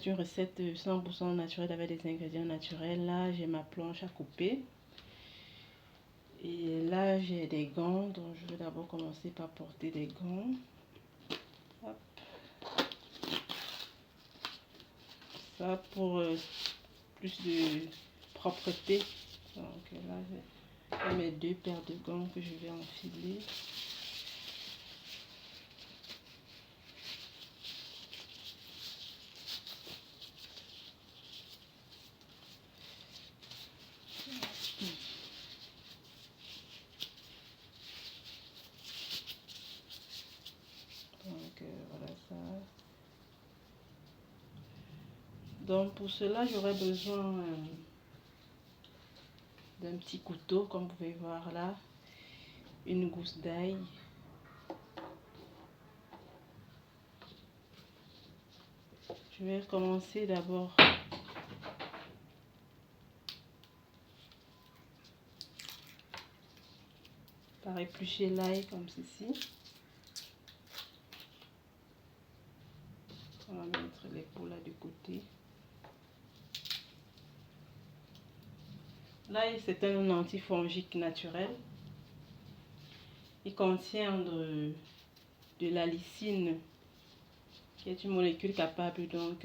C'est une recette 100% naturelle avec des ingrédients naturels. Là, j'ai ma planche à couper. Et là, j'ai des gants. Donc, je vais d'abord commencer par porter des gants. Hop. Ça pour plus de propreté. Donc là, j'ai mes 2 paires de gants que je vais enfiler. Donc voilà ça. Donc pour cela, j'aurai besoin d'un petit couteau, comme vous pouvez voir là, une gousse d'ail, je vais commencer d'abord par éplucher l'ail comme ceci. On va mettre les peaux là de côté. L'ail, c'est un antifongique naturel. Il contient de la lysine, qui est une molécule capable donc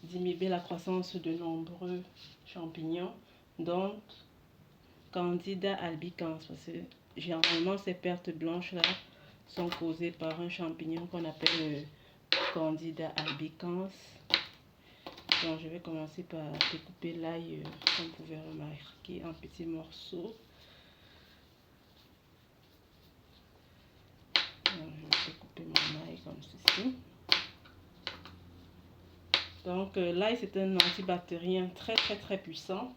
d'inhiber la croissance de nombreux champignons, dont Candida albicans, parce que généralement ces pertes blanches là sont causées par un champignon qu'on appelle Candida albicans. Donc je vais commencer par découper l'ail, comme vous pouvez remarquer, en petits morceaux. Donc, je vais découper mon ail comme ceci. Donc l'ail, c'est un antibactérien très puissant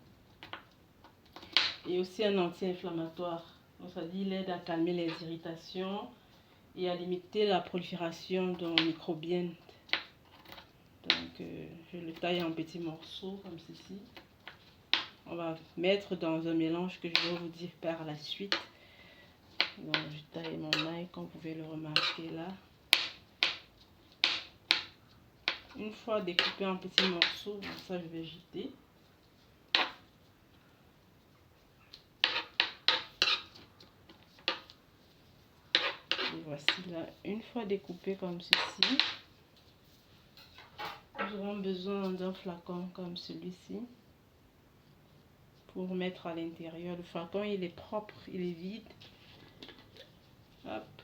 et aussi un anti-inflammatoire. Donc ça dit, il aide à calmer les irritations et à limiter la prolifération de microbienne. Donc je le taille en petits morceaux comme ceci. On va mettre dans un mélange que je vais vous dire par la suite. Donc je taille mon ail comme vous pouvez le remarquer là. Une fois découpé en petits morceaux, ça je vais jeter. Et voici là, une fois découpé comme ceci, nous aurons besoin d'un flacon comme celui-ci pour mettre à l'intérieur. Le flacon, il est propre, il est vide. Hop.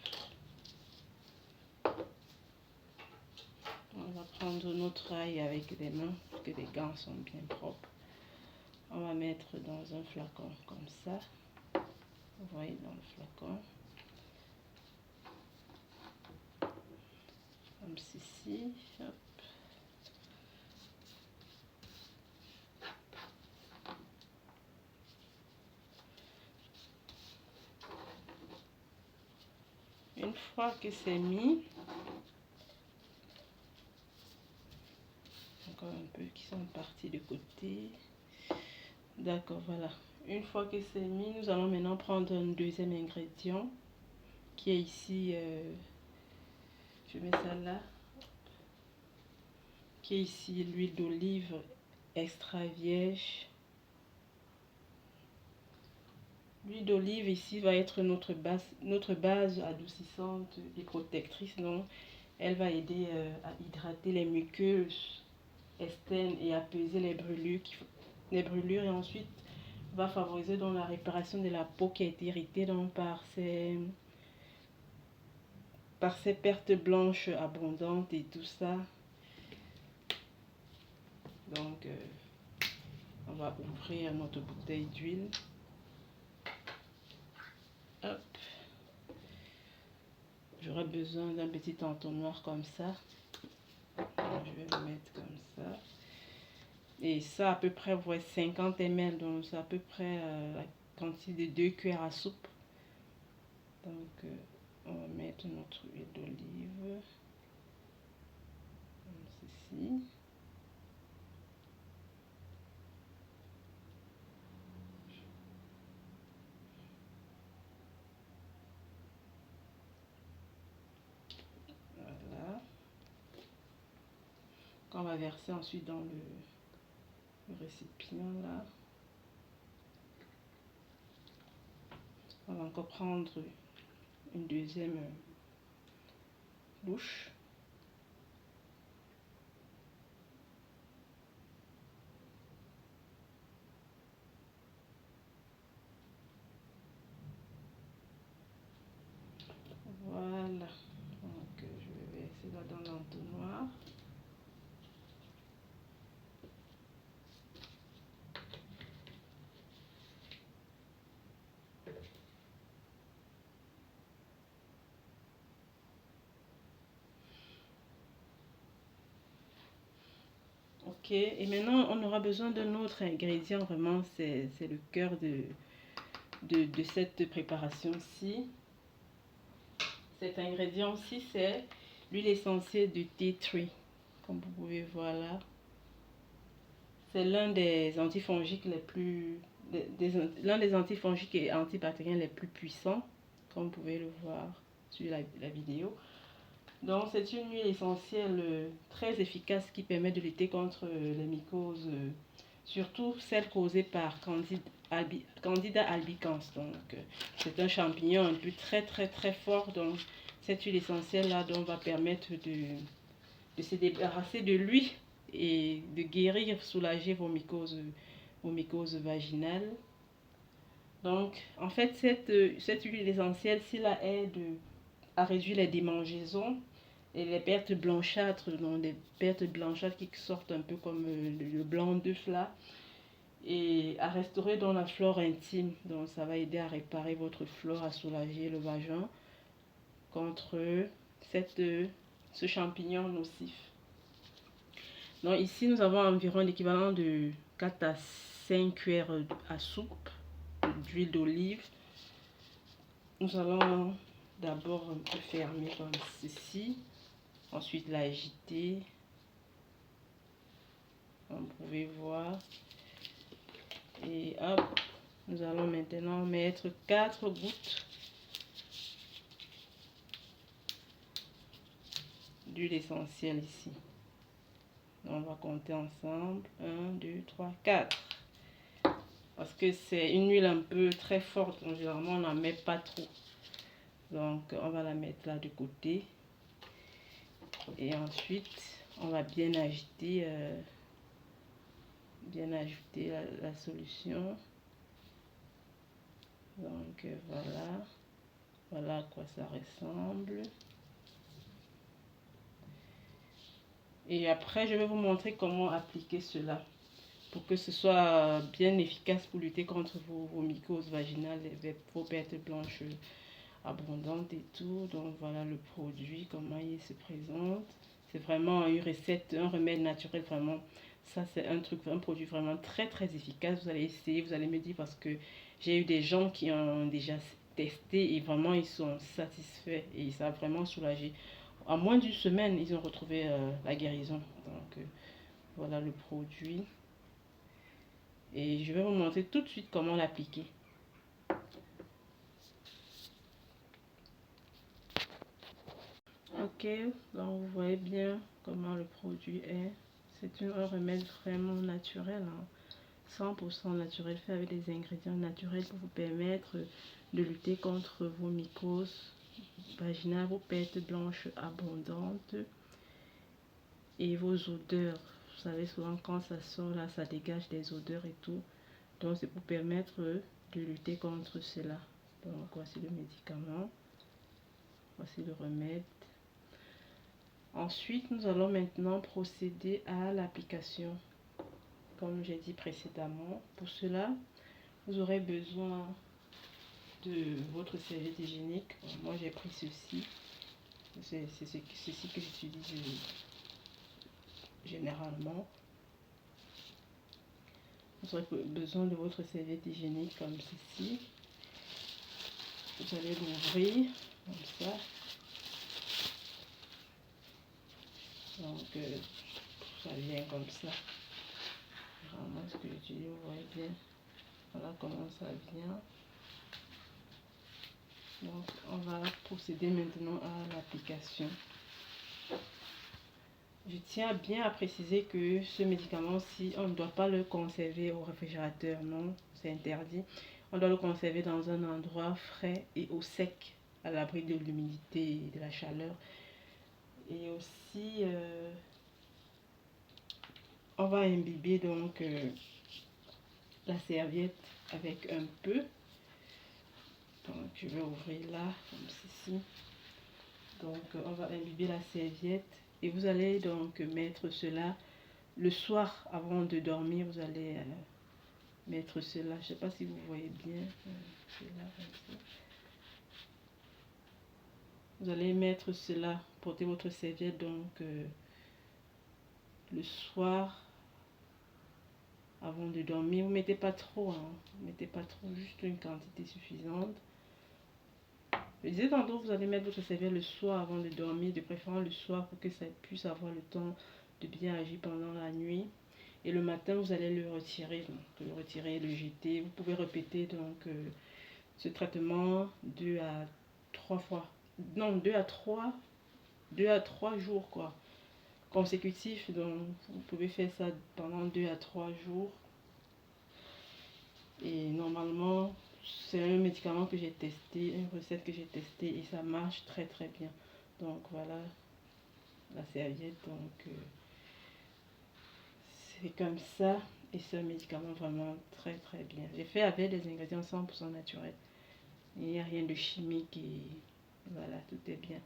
On va prendre notre ail avec les mains, parce que les gants sont bien propres. On va mettre dans un flacon comme ça. Vous voyez, dans le flacon. Comme ceci. Hop. Une fois que c'est mis, encore un peu qui sont partis de côté. D'accord, voilà. Une fois que c'est mis, nous allons maintenant prendre un deuxième ingrédient qui est ici. Je mets ça là. Qui est ici l'huile d'olive extra vierge. L'huile d'olive ici va être notre base adoucissante et protectrice. Donc, elle va aider à hydrater les muqueuses externes et apaiser les brûlures, et ensuite va favoriser donc la réparation de la peau qui a été irritée donc par ces pertes blanches abondantes et tout ça. Donc on va ouvrir notre bouteille d'huile. Hop. J'aurai besoin d'un petit entonnoir comme ça. Alors, je vais le mettre comme ça. Et ça à peu près, vous voyez, 50 ml. Donc c'est à peu près la quantité de 2 cuillères à soupe. Donc on va mettre notre huile d'olive. Comme ceci. Voilà. qu'on va verser ensuite dans le récipient là. On va encore prendre une deuxième louche. Voilà, donc je vais verser là dans l'entonnoir. Ok, et maintenant on aura besoin d'un autre ingrédient, vraiment c'est le cœur de cette préparation-ci. Cet ingrédient-ci, c'est l'huile essentielle de tea tree, comme vous pouvez voir là. C'est l'un des antifongiques les plus, l'un des antifongiques et antibactériens les plus puissants, comme vous pouvez le voir sur la vidéo. Donc c'est une huile essentielle très efficace qui permet de lutter contre les mycoses, surtout celles causées par Candida albicans. Donc c'est un champignon un peu très fort. Donc cette huile essentielle là donc, va permettre de se débarrasser de lui et de guérir, soulager vos mycoses vaginales. Donc en fait cette huile essentielle, si là aide à réduire les démangeaisons et les pertes blanchâtres, donc des pertes blanchâtres qui sortent un peu comme le blanc d'œuf là, et à restaurer dans la flore intime. Donc ça va aider à réparer votre flore, à soulager le vagin contre ce champignon nocif. Donc ici nous avons environ l'équivalent de 4 à 5 cuillères à soupe d'huile d'olive. Nous allons d'abord un peu fermer comme ceci, ensuite l'agiter, comme vous pouvez voir, et hop, nous allons maintenant mettre 4 gouttes d'huile essentielle ici. Donc, on va compter ensemble 1 2 3 4, parce que c'est une huile un peu très forte, donc généralement on n'en met pas trop. Donc on va la mettre là de côté et ensuite on va bien agiter la solution. Donc voilà à quoi ça ressemble. Et après je vais vous montrer comment appliquer cela pour que ce soit bien efficace pour lutter contre vos mycoses vaginales, vos pertes blanches abondante et tout. Donc voilà le produit, comment il se présente. C'est vraiment une recette, un remède naturel, vraiment. Ça c'est un produit vraiment très efficace. Vous allez essayer, vous allez me dire, parce que j'ai eu des gens qui ont déjà testé et vraiment ils sont satisfaits et ça a vraiment soulagé. En moins d'une semaine, ils ont retrouvé la guérison. Donc voilà le produit. Et je vais vous montrer tout de suite comment l'appliquer. Ok, donc vous voyez bien comment le produit est. C'est un remède vraiment naturel, hein, 100% naturel, fait avec des ingrédients naturels pour vous permettre de lutter contre vos mycoses vaginales, vos pertes blanches abondantes et vos odeurs. Vous savez, souvent quand ça sort là, ça dégage des odeurs et tout. Donc c'est pour permettre de lutter contre cela. Donc voici le médicament, voici le remède. Ensuite, nous allons maintenant procéder à l'application, comme j'ai dit précédemment. Pour cela, vous aurez besoin de votre serviette hygiénique. Moi, j'ai pris ceci. C'est ceci que j'utilise généralement. Vous aurez besoin de votre serviette hygiénique comme ceci. Vous allez l'ouvrir comme ça. Donc, ça vient comme ça. Vraiment, ce que j'utilise, vous voyez bien. Voilà comment ça vient. Donc, on va procéder maintenant à l'application. Je tiens bien à préciser que ce médicament-ci, on ne doit pas le conserver au réfrigérateur, non, c'est interdit. On doit le conserver dans un endroit frais et au sec, à l'abri de l'humidité et de la chaleur. Et aussi, on va imbiber donc la serviette avec un peu. Donc, je vais ouvrir là, comme ceci. Donc, on va imbiber la serviette et vous allez donc mettre cela le soir avant de dormir. Vous allez mettre cela. Je sais pas si vous voyez bien. Cela, comme ça. Vous allez mettre cela, porter votre serviette donc le soir avant de dormir. Vous mettez pas trop, hein. Vous mettez pas trop, juste une quantité suffisante. Je disais tantôt, vous allez mettre votre serviette le soir avant de dormir, de préférence le soir pour que ça puisse avoir le temps de bien agir pendant la nuit. Et le matin, vous allez le retirer, donc le retirer, le jeter. Vous pouvez répéter donc ce traitement 2 à 3 fois. Non, 2 à 3 jours quoi, consécutifs. Donc vous pouvez faire ça pendant 2 à 3 jours. Et normalement, c'est un médicament que j'ai testé, une recette que j'ai testée et ça marche très très bien. Donc voilà la serviette. Donc c'est comme ça et c'est un médicament vraiment très très bien. J'ai fait avec des ingrédients 100% naturels. Il n'y a rien de chimique et voilà, tout est bien.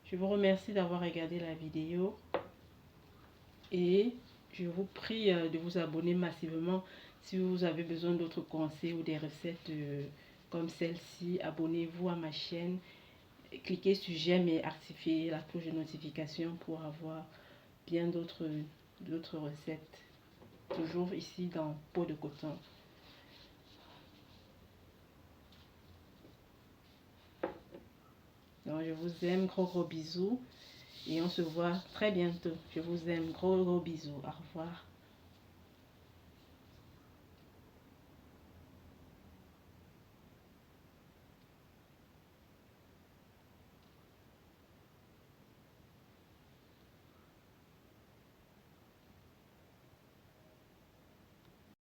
Je vous remercie d'avoir regardé la vidéo et je vous prie de vous abonner massivement. Si vous avez besoin d'autres conseils ou des recettes comme celle-ci, abonnez-vous à ma chaîne. Cliquez sur j'aime et activez la cloche de notification pour avoir bien d'autres recettes. Toujours ici dans Peau de Coton. Donc je vous aime, gros bisous et on se voit très bientôt. Je vous aime, gros bisous. Au revoir.